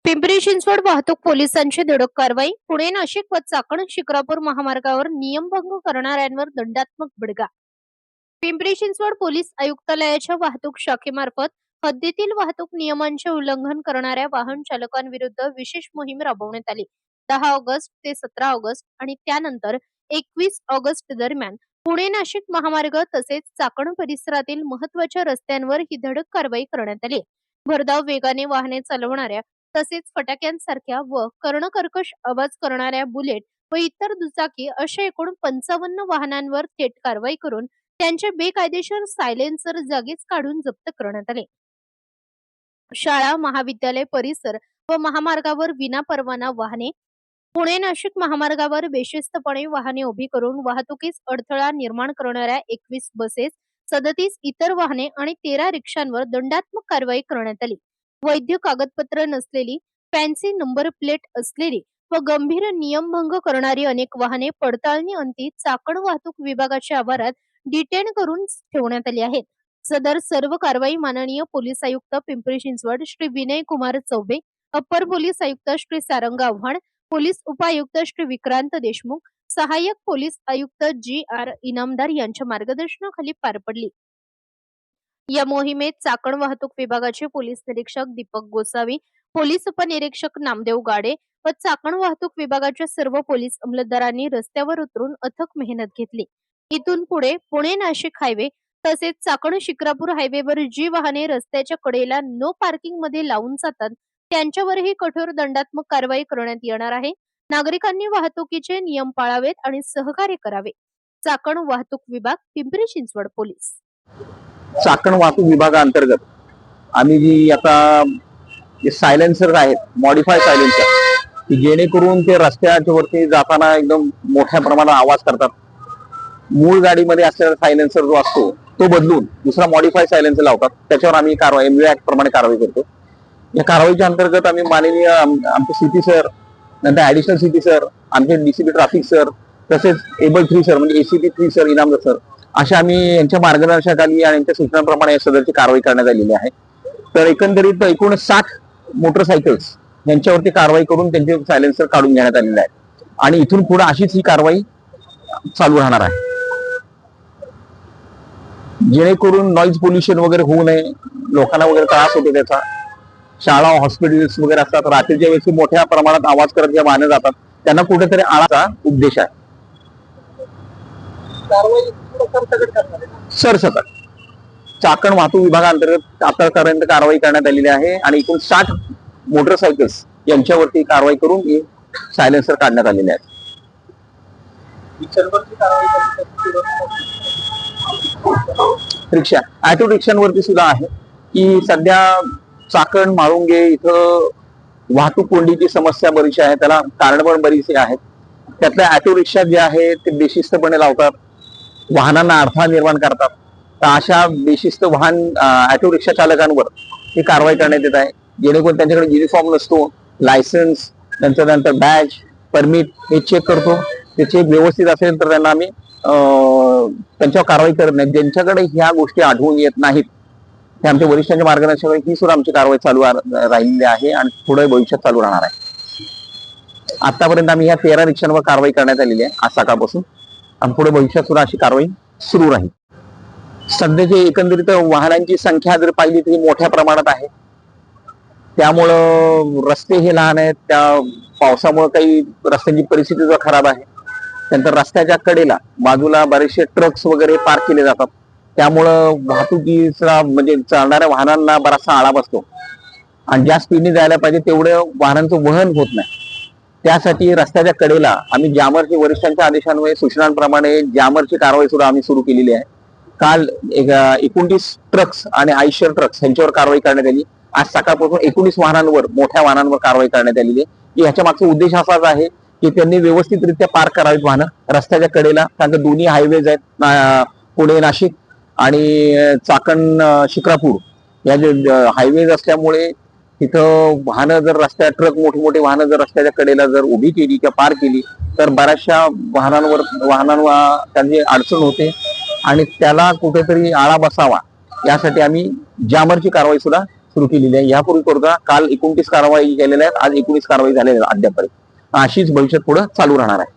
पिंपरी चिंचवड वाहतूक पोलिसांची धडक कारवाई. पुणे नाशिक व चाकण शिक्रापूर महामार्गावर नियमभंग करणाऱ्यांवर दंडात्मक बडगा. पिंपरी चिंचवड पोलीस आयुक्तालयाच्या वाहतूक शाखेमार्फत हद्दीतील वाहतूक नियमांचे उल्लंघन करणाऱ्या वाहन चालकांविरुद्ध विशेष मोहीम राबवण्यात आली. 10 ऑगस्ट ते 17 ऑगस्ट आणि त्यानंतर 21 ऑगस्ट दरम्यान पुणे नाशिक महामार्ग तसेच चाकण परिसरातील महत्वाच्या रस्त्यांवर ही धडक कारवाई करण्यात आली. भरधाव वेगाने वाहने चालवणाऱ्या तसेच फटाक्यांसारख्या व कर्णकर्कश आवाज करणाऱ्या बुलेट व इतर दुचाकी अशा एकूण 55 वाहनांवर थेट कारवाई करून त्यांचे बेकायदेशीर सायलेन्सर जागीच काढून जप्त करण्यात आले. शाळा महाविद्यालय परिसर व महामार्गावर विनापरवाना वाहने, पुणे नाशिक महामार्गावर बेशिस्तपणे वाहने उभी करून वाहतुकीस अडथळा निर्माण करणाऱ्या 21 बसेस, 37 इतर वाहने आणि 13 रिक्षांवर दंडात्मक कारवाई करण्यात आली. वैध कागदपत्र नसलेली, फॅन्सी नंबर प्लेट असलेली व गंभीर नियमभंग करणारी अनेक वाहने पडताळणी अंती चाकण वाहतूक विभागाच्या आवारात डिटेन करून ठेवण्यात आली आहेत. सदर सर्व कारवाई माननीय पोलीस आयुक्त पिंपरी चिंचवड श्री विनय कुमार चौबे, अप्पर पोलीस आयुक्त श्री सारंग आव्हाड, पोलीस उपायुक्त श्री विक्रांत देशमुख, सहाय्यक पोलीस आयुक्त GR इनामदार यांच्या मार्गदर्शनाखाली पार पडली. या मोहिमेत चाकण वाहतूक विभागाचे पोलीस निरीक्षक दीपक गोसावी, पोलीस उपनिरीक्षक नामदेव गाडे व चाकण वाहतूक विभागाच्या सर्व पोलीस अंमलदारांनी रस्त्यावर उतरून अथक मेहनत घेतली. इथून पुढे पुणे नाशिक हायवे तसेच चाकण शिक्रापूर हायवेवर जी वाहने रस्त्याच्या कडेला नो पार्किंग मध्ये लावून जातात त्यांच्यावरही कठोर दंडात्मक कारवाई करण्यात येणार आहे. नागरिकांनी वाहतुकीचे नियम पाळावेत आणि सहकार्य करावे. चाकण वाहतूक विभाग, पिंपरी चिंचवड पोलीस. चाकण वाहतूक विभागाअंतर्गत आम्ही जी आता सायलेन्सर आहेत, मॉडिफाय सायलेन्सर, की जेणेकरून ते रस्त्याच्या वरती जाताना एकदम मोठ्या प्रमाणात आवाज करतात. मूळ गाडीमध्ये असलेला सायलेन्सर जो असतो तो बदलून दुसरा मॉडिफाय सायलेन्सर लावतात. त्याच्यावर आम्ही कारवाई MV ऍक्ट प्रमाणे कारवाई करतो. या कारवाईच्या अंतर्गत आम्ही माननीय आमचे CP सर, नंतर ऍडिशनल CP सर, आमचे DCP ट्रॅफिक सर, तसेच एबल 3 सर म्हणजे ACP 3 सर इनामदार सर, अशा आम्ही यांच्या मार्गदर्शनाखाली आणि यांच्या सूचनांप्रमाणे या सदरची कारवाई करण्यात आलेली आहे. तर एकंदरीत एकूण 60 मोटरसायकल्स यांच्यावरती कारवाई करून त्यांचे सायलेन्सर काढून घेण्यात आलेले आहे आणि इथून पुढे अशीच ही कारवाई चालू राहणार आहे, जेणेकरून नॉइज पोल्युशन वगैरे होऊ नये, लोकांना वगैरे त्रास होतो त्याचा. शाळा, हॉस्पिटल्स वगैरे असतात, रात्रीच्या वेळी मोठ्या प्रमाणात आवाज करत जे वाहने जातात त्यांना कुठेतरी आळाचा उद्देश आहे. सरसकट चाकण वाहतूक विभागाअंतर्गत आतापर्यंत कारवाई करण्यात आलेली आहे आणि एकूण 60 मोटरसायकल्स यांच्यावरती कारवाई करून सायलेन्सर काढण्यात आलेले आहेत. रिक्षा, ऑटो रिक्षांवरती सुद्धा आहे की सध्या चाकण म्हाळुंगे इथं वाहतूक कोंडीची समस्या बरीचशी आहे, त्याला कारण पण बरीचशी आहेत. त्यातल्या ऑटो रिक्षा जे आहे ते बेशिस्तपणे लावतात, वाहनांना अडथळा निर्माण करतात. तर अशा बेशिस्त वाहन ऑटो रिक्षा चालकांवर ही कारवाई करण्यात येत आहे, जेणेकरून त्यांच्याकडे युनिफॉर्म नसतो, लायसन्स, नंतर बॅज, परमिट हे चेक करतो. ते चेक व्यवस्थित असेल तर त्यांना आम्ही त्यांच्यावर कारवाई करत नाही. ज्यांच्याकडे ह्या गोष्टी आढळून येत नाहीत ते आमच्या वरिष्ठांच्या मार्गदर्शनाखाली ही सुद्धा आमची कारवाई चालू राहिलेली आहे आणि पुढे भविष्यात चालू राहणार आहे. आतापर्यंत आम्ही ह्या 13 रिक्षांवर कारवाई करण्यात आलेली आहे आज सकाळपासून आणि पुढे भविष्यात सुद्धा अशी कारवाई सुरू राहील. सध्याची एकंदरीत वाहनांची संख्या जर पाहिली तरी मोठ्या प्रमाणात आहे, त्यामुळं रस्ते हे लहान आहेत, त्या पावसामुळे काही रस्त्यांची परिस्थिती सुद्धा खराब आहे. त्यानंतर रस्त्याच्या कडेला बाजूला बरेचसे ट्रक्स वगैरे पार्क केले जातात, त्यामुळं वाहतुकीचा म्हणजे चालणाऱ्या वाहनांना बराचसा आळा बसतो आणि ज्या स्पीडने जायला पाहिजे तेवढं वाहनांचं वहन होत नाही. त्यासाठी रस्त्याच्या कडेला आम्ही जॅमरची वरिष्ठांच्या आदेशान्वये सूचनांप्रमाणे जॅमरची कारवाई सुद्धा आम्ही सुरू केलेली आहे. काल 29 ट्रक्स आणि आयशर ट्रक्स यांच्यावर कारवाई करण्यात आली. आज सकाळपासून 19 वाहनांवर, मोठ्या वाहनांवर कारवाई करण्यात आलेली आहे. की ह्याच्या मागचा उद्देश असाच आहे की त्यांनी व्यवस्थितरित्या पार्क करावीत वाहनं रस्त्याच्या कडेला, कारण का दोन्ही हायवेज आहेत, पुणे नाशिक आणि चाकण शिक्रापूर या जे हायवेज असल्यामुळे तिथं वाहनं जर रस्त्या ट्रक मोठे वाहनं जर रस्त्याच्या कडेला जर उभी केली किंवा पार्क केली तर बऱ्याचशा वाहनांवर त्यांची अडचण होते आणि त्याला कुठेतरी आळा बसावा यासाठी आम्ही जॅमरची कारवाई सुद्धा सुरू केलेली आहे. यापूर्वी करता काल 29 कारवाई केलेल्या आहेत, आज 19 कारवाई झालेल्या आहेत अद्यापर्यंत. अशीच भविष्यात पुढे चालू राहणार आहे.